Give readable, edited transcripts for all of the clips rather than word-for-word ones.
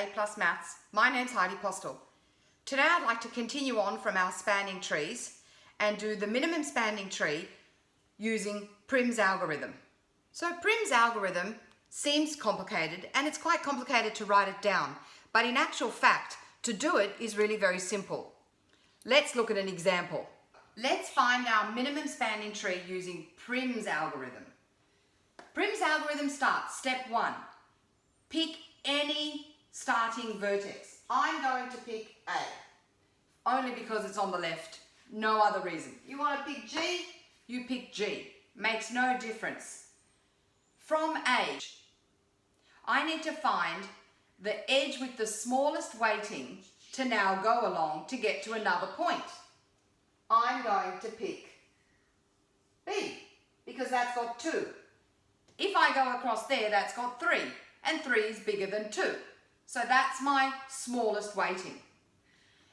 A+ Maths. My name's Heidi Postle. Today I'd like to continue on from our spanning trees and do the minimum spanning tree using Prim's algorithm. So Prim's algorithm seems complicated, and it's quite complicated to write it down, but in actual fact, to do it is really very simple. Let's look at an example. Let's find our minimum spanning tree using Prim's algorithm. Prim's algorithm starts, step 1, pick any starting vertex. I'm going to pick A, only because it's on the left, no other reason. You want to pick G, you pick G. Makes no difference. From A, I need to find the edge with the smallest weighting to now go along to get to another point. I'm going to pick B, because that's got 2. If I go across there, that's got 3, and 3 is bigger than 2. So that's my smallest weighting.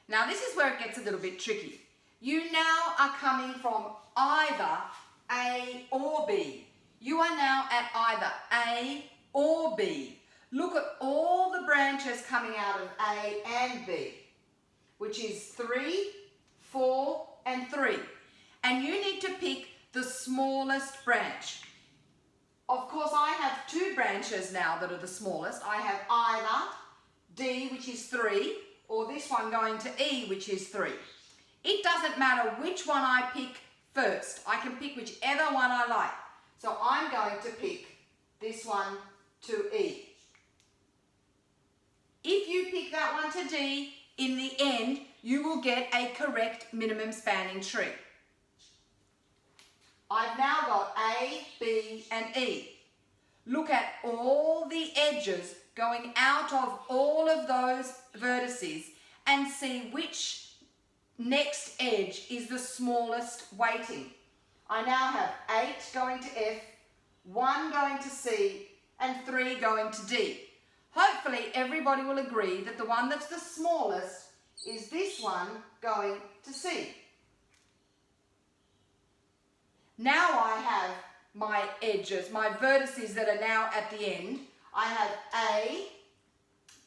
Now this is where it gets a little bit tricky. You now are coming from either A or B. You are now at either A or B. Look at all the branches coming out of A and B, which is 3, 4, and 3. And you need to pick the smallest branch. Of course, I have 2 branches now that are the smallest. I have either D, which is 3, or this one going to E, which is 3. It doesn't matter which one I pick first. I can pick whichever one I like. So I'm going to pick this one to E. If you pick that one to D, in the end, you will get a correct minimum spanning tree. I've now got A, B, and E. Look at all the edges going out of all of those vertices and see which next edge is the smallest weighting. I now have 8 going to F, 1 going to C, and 3 going to D. Hopefully everybody will agree that the one that's the smallest is this one going to C. Now I have my edges, my vertices that are now at the end. I have A,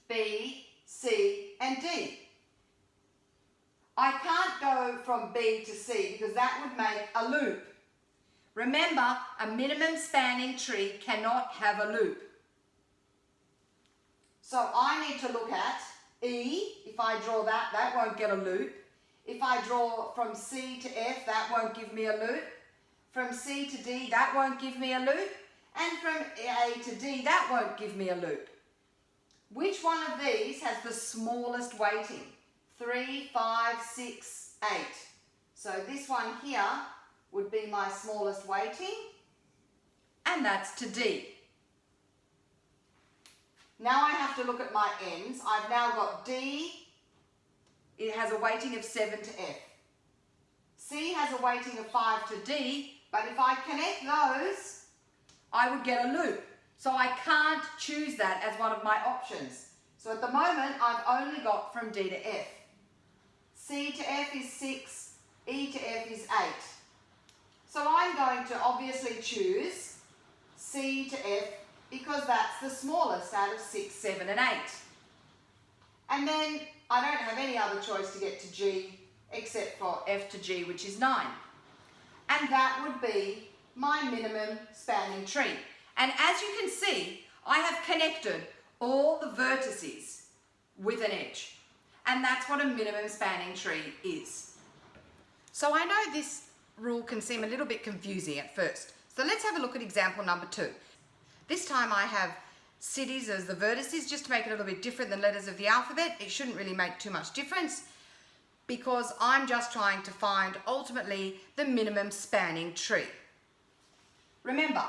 B, C, and D. I can't go from B to C because that would make a loop. Remember, a minimum spanning tree cannot have a loop. So I need to look at E. If I draw that, that won't get a loop. If I draw from C to F, that won't give me a loop. From C to D, that won't give me a loop. And from A to D, that won't give me a loop. Which one of these has the smallest weighting? 3, 5, 6, 8. So this one here would be my smallest weighting, and that's to D. Now I have to look at my ends. I've now got D, it has a weighting of 7 to F. C has a weighting of 5 to D, but if I connect those, I would get a loop. So I can't choose that as one of my options. So at the moment, I've only got from D to F. C to F is 6, E to F is 8. So I'm going to obviously choose C to F because that's the smallest out of 6, 7, and 8. And then I don't have any other choice to get to G except for F to G, which is 9. And that would be my minimum spanning tree. And as you can see, I have connected all the vertices with an edge. And that's what a minimum spanning tree is. So I know this rule can seem a little bit confusing at first. So let's have a look at example number 2. This time I have cities as the vertices, just to make it a little bit different than letters of the alphabet. It shouldn't really make too much difference because I'm just trying to find ultimately the minimum spanning tree. Remember,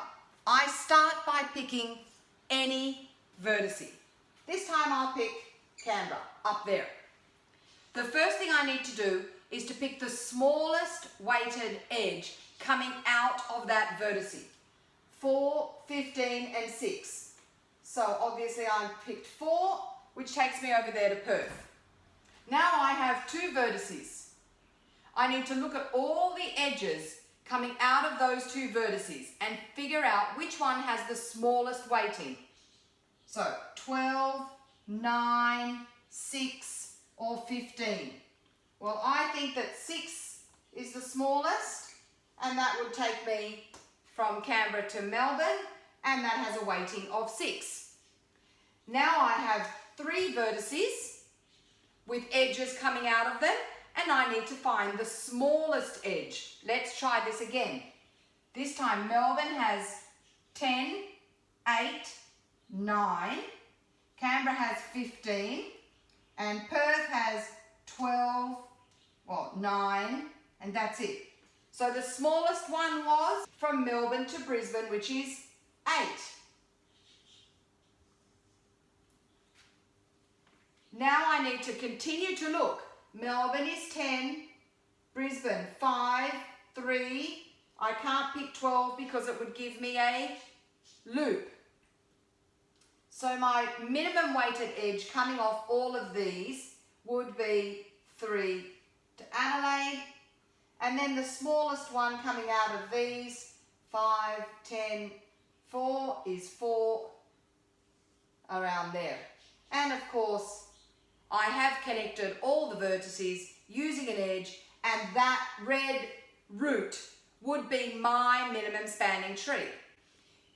I start by picking any vertice. This time I'll pick Canberra, up there. The first thing I need to do is to pick the smallest weighted edge coming out of that vertice. 4, 15, and 6. So obviously I picked 4, which takes me over there to Perth. Now I have 2 vertices. I need to look at all the edges coming out of those 2 vertices and figure out which one has the smallest weighting. So 12, 9, 6, or 15? Well, I think that 6 is the smallest, and that would take me from Canberra to Melbourne, and that has a weighting of 6. Now I have 3 vertices with edges coming out of them, and I need to find the smallest edge. Let's try this again. This time Melbourne has 10, 8, 9. Canberra has 15, and Perth has 12, well, 9, and that's it. So the smallest one was from Melbourne to Brisbane, which is 8. Now I need to continue to look. Melbourne is 10, Brisbane 5, 3. I can't pick 12 because it would give me a loop. So my minimum weighted edge coming off all of these would be 3 to Adelaide. And then the smallest one coming out of these, 5, 10, 4 is 4 around there. And of course, I have connected all the vertices using an edge, and that red root would be my minimum spanning tree.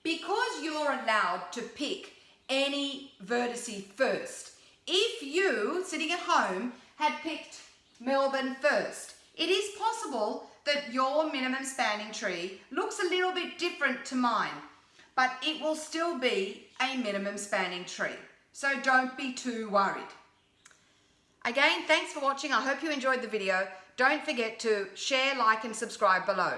Because you're allowed to pick any vertice first, if you, sitting at home, had picked Melbourne first, it is possible that your minimum spanning tree looks a little bit different to mine, but it will still be a minimum spanning tree. So don't be too worried. Again, thanks for watching. I hope you enjoyed the video. Don't forget to share, like, and subscribe below.